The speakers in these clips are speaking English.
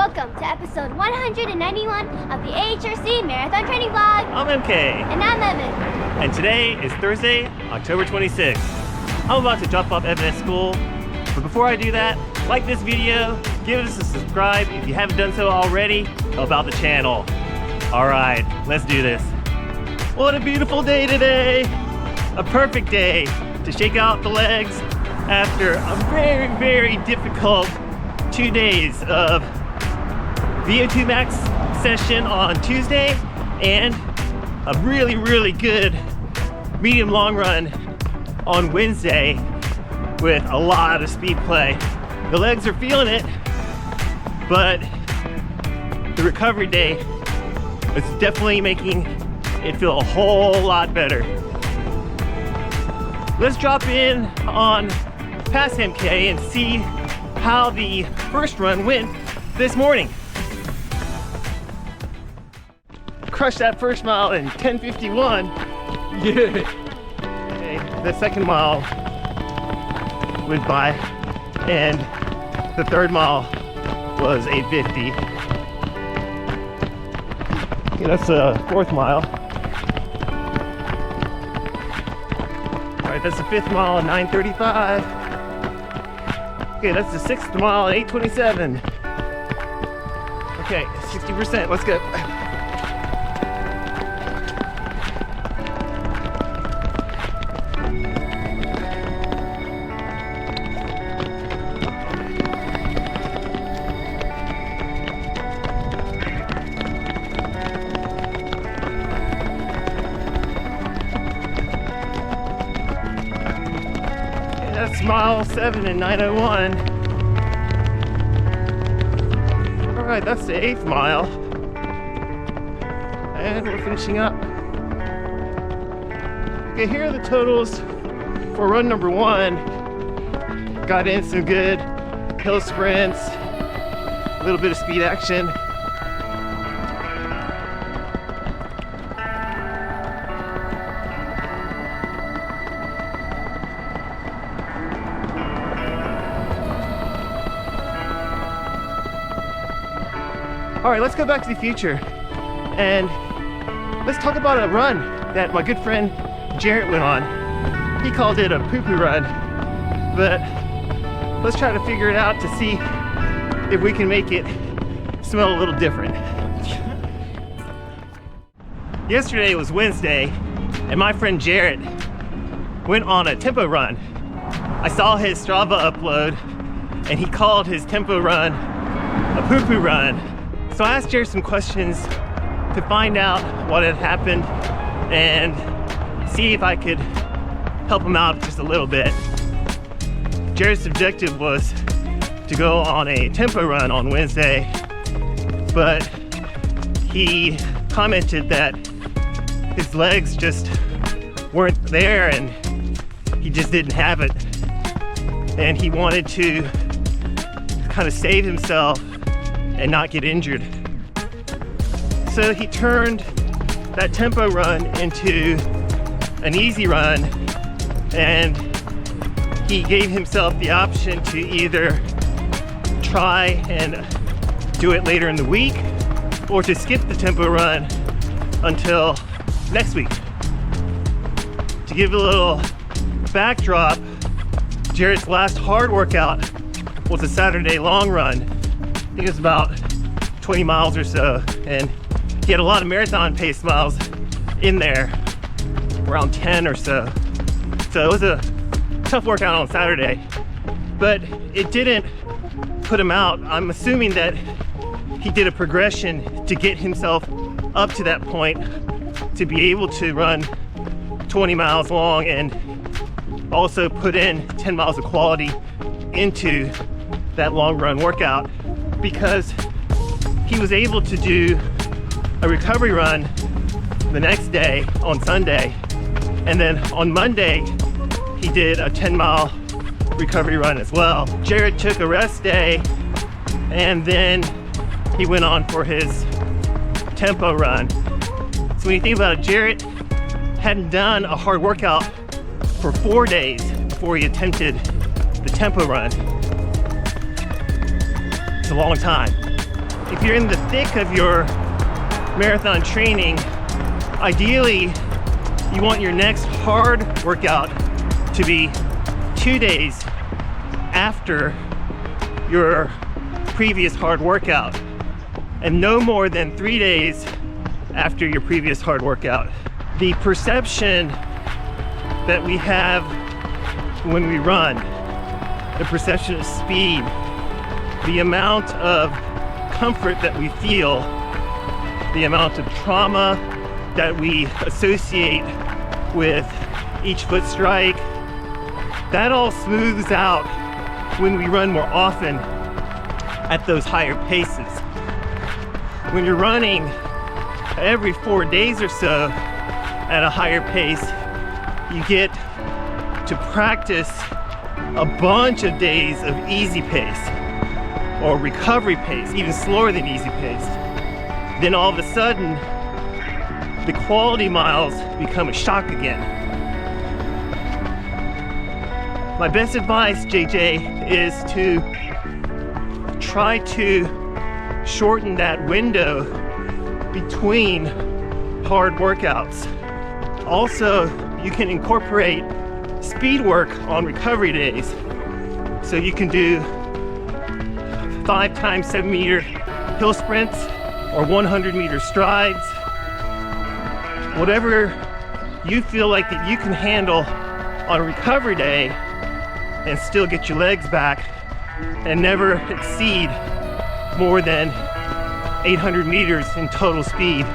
Welcome to episode 191 of the AHRC Marathon Training Vlog. I'm MK. And I'm Evan. And today is Thursday, October 26th. I'm about to drop off Evan at school, but before I do that, like this video, give us a subscribe if you haven't done so already about the channel. Alright, let's do this. What a beautiful day today! A perfect day to shake out the legs after a very, very difficult 2 days of VO2 max session on Tuesday and a really, really good medium long run on Wednesday with a lot of speed play. The legs are feeling it, but the recovery day is definitely making it feel a whole lot better. Let's drop in on past MK and see how the first run went this morning. Crushed that first mile in 10:51. Yeah. Okay, the second mile went by, and the third mile was 8:50. Okay, that's the fourth mile. All right, that's the fifth mile at 9:35. Okay, that's the sixth mile at 8:27. Okay, 60%, let's go. That's mile 7 and 9:01. All right, that's the 8th mile. And we're finishing up. Okay, here are the totals for run number 1. Got in some good hill sprints, a little bit of speed action. All right, let's go back to the future and let's talk about a run that my good friend Jarrett went on. He called it a poo-poo run, but let's try to figure it out to see if we can make it smell a little different. Yesterday was Wednesday and my friend Jarrett went on a tempo run. I saw his Strava upload and he called his tempo run a poo-poo run. So I asked Jarrett some questions to find out what had happened and see if I could help him out just a little bit. Jarrett's objective was to go on a tempo run on Wednesday, but he commented that his legs just weren't there and he just didn't have it. And he wanted to kind of save himself and not get injured. So he turned that tempo run into an easy run, and he gave himself the option to either try and do it later in the week or to skip the tempo run until next week. To give a little backdrop, Jarrett's last hard workout was a Saturday long run. I think it was about 20 miles or so, and he had a lot of marathon pace miles in there, around 10 or so. So it was a tough workout on Saturday, but it didn't put him out. I'm assuming that he did a progression to get himself up to that point to be able to run 20 miles long and also put in 10 miles of quality into that long run workout, because he was able to do a recovery run the next day on Sunday, and then on Monday he did a 10-mile recovery run as well. Jarrett took a rest day and then he went on for his tempo run. So when you think about it, Jarrett hadn't done a hard workout for 4 days before he attempted the tempo run. It's a long time. if you're in the thick of your marathon training, ideally you want your next hard workout to be 2 days after your previous hard workout and no more than 3 days after your previous hard workout. The perception that we have when we run, the perception of speed, the amount of comfort that we feel, the amount of trauma that we associate with each foot strike, that all smooths out when we run more often at those higher paces. When you're running every 4 days or so at a higher pace, you get to practice a bunch of days of easy pace or recovery pace, even slower than easy pace. Then all of a sudden, the quality miles become a shock again. My best advice, JJ, is to try to shorten that window between hard workouts. Also, you can incorporate speed work on recovery days. So you can do 5 times 7 meter hill sprints or 100 meter strides. Whatever you feel like that you can handle on a recovery day and still get your legs back and never exceed more than 800 meters in total speed.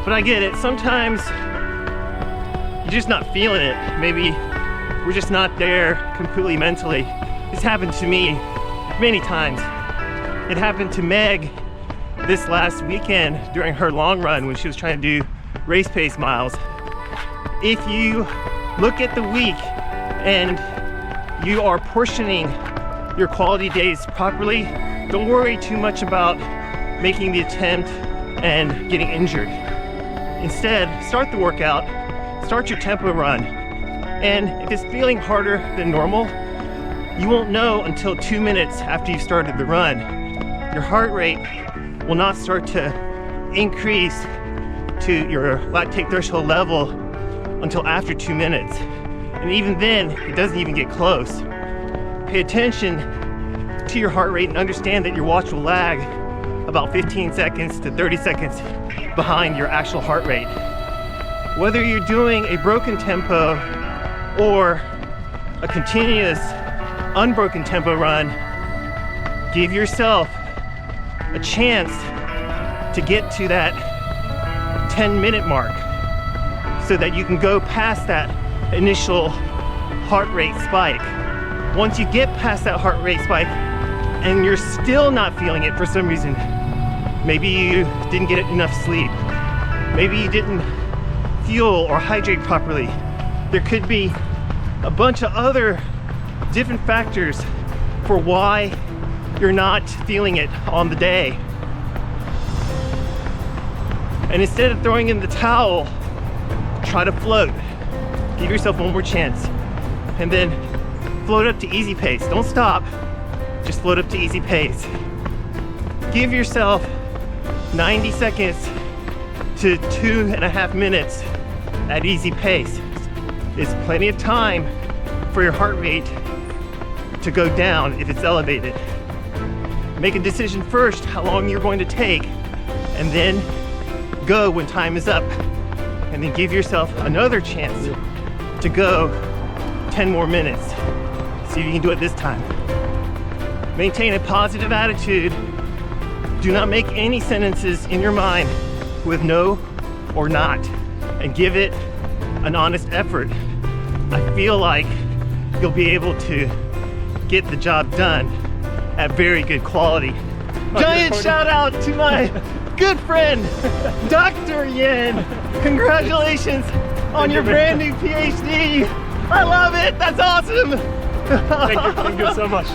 But I get it, sometimes you're just not feeling it. Maybe we're just not there completely mentally. This happened to me many times. It happened to Meg this last weekend during her long run when she was trying to do race pace miles. If you look at the week and you are portioning your quality days properly, don't worry too much about making the attempt and getting injured. Instead, start the workout, start your tempo run, and if it's feeling harder than normal, you won't know until 2 minutes after you started the run. Your heart rate will not start to increase to your lactate threshold level until after 2 minutes. And even then, it doesn't even get close. Pay attention to your heart rate and understand that your watch will lag about 15 seconds to 30 seconds behind your actual heart rate. Whether you're doing a broken tempo or a continuous unbroken tempo run, give yourself a chance to get to that 10-minute mark so that you can go past that initial heart rate spike. Once you get past that heart rate spike and you're still not feeling it for some reason, maybe you didn't get enough sleep, maybe you didn't fuel or hydrate properly, there could be a bunch of other different factors for why you're not feeling it on the day. And instead of throwing in the towel, try to float. Give yourself one more chance. And then float up to easy pace. Don't stop, just float up to easy pace. Give yourself 90 seconds to 2.5 minutes at easy pace. It's plenty of time for your heart rate to go down if it's elevated. Make a decision first how long you're going to take, and then go when time is up. And then give yourself another chance to go 10 more minutes. See if you can do it this time. Maintain a positive attitude. Do not make any sentences in your mind with no or not, and give it an honest effort. I feel like you'll be able to get the job done at very good quality. Giant shout out to my good friend, Dr. Yen. Congratulations on your brand new PhD. I love it, that's awesome. Thank you so much.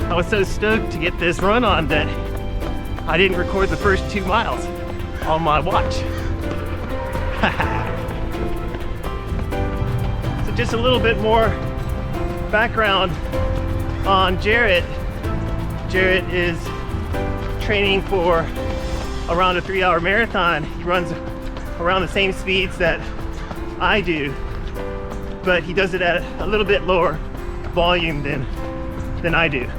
I was so stoked to get this run on that I didn't record the first 2 miles on my watch. So just a little bit more background on Jarrett. Jarrett is training for around a 3-hour marathon. He runs around the same speeds that I do, but he does it at a little bit lower volume than I do.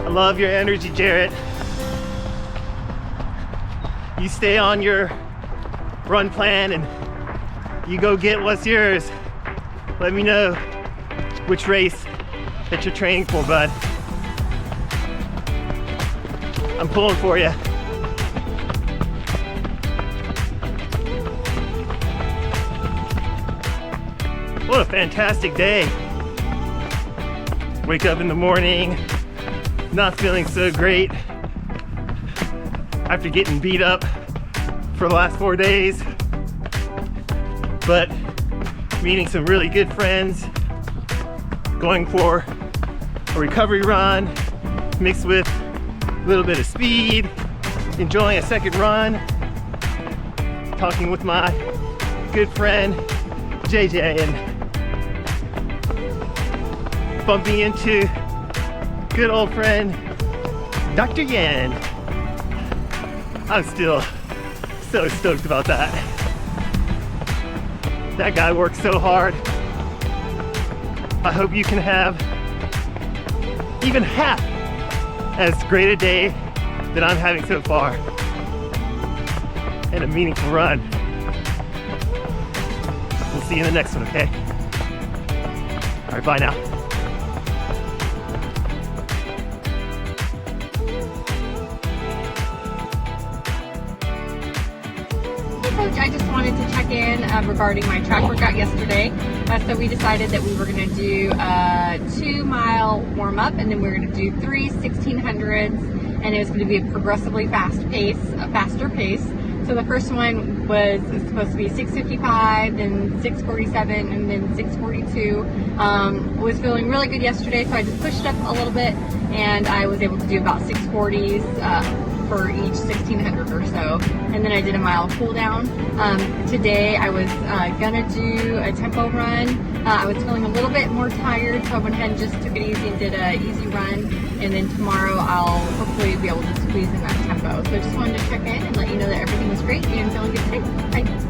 I love your energy, Jarrett. You stay on your run plan and you go get what's yours. Let me know which race that you're training for, bud. I'm pulling for you. What a fantastic day. Wake up in the morning, not feeling so great after getting beat up for the last 4 days, but meeting some really good friends, going for a recovery run mixed with a little bit of speed, enjoying a second run, talking with my good friend JJ, and bumping into good old friend Dr. Yan. I'm still so stoked about that. That guy works so hard. I hope you can have even half as great a day that I'm having so far, and a meaningful run. We'll see you in the next one, okay? All right, bye now. Coach, I just wanted to check in regarding my track workout yesterday. So we decided that we were going to do a 2-mile warm-up, and then we were going to do 3 1600s, and it was going to be a progressively faster pace. So the first one was supposed to be 6:55, then 6:47, and then 6:42. Was feeling really good yesterday, so I just pushed up a little bit, and I was able to do about 6:40s for each 1600 or so, and then I did a mile cool down. Today I was gonna do a tempo run. I was feeling a little bit more tired, so I went ahead and just took it easy and did an easy run, and then tomorrow I'll hopefully be able to squeeze in that tempo. So I just wanted to check in and let you know that everything was great and feeling good today. Bye.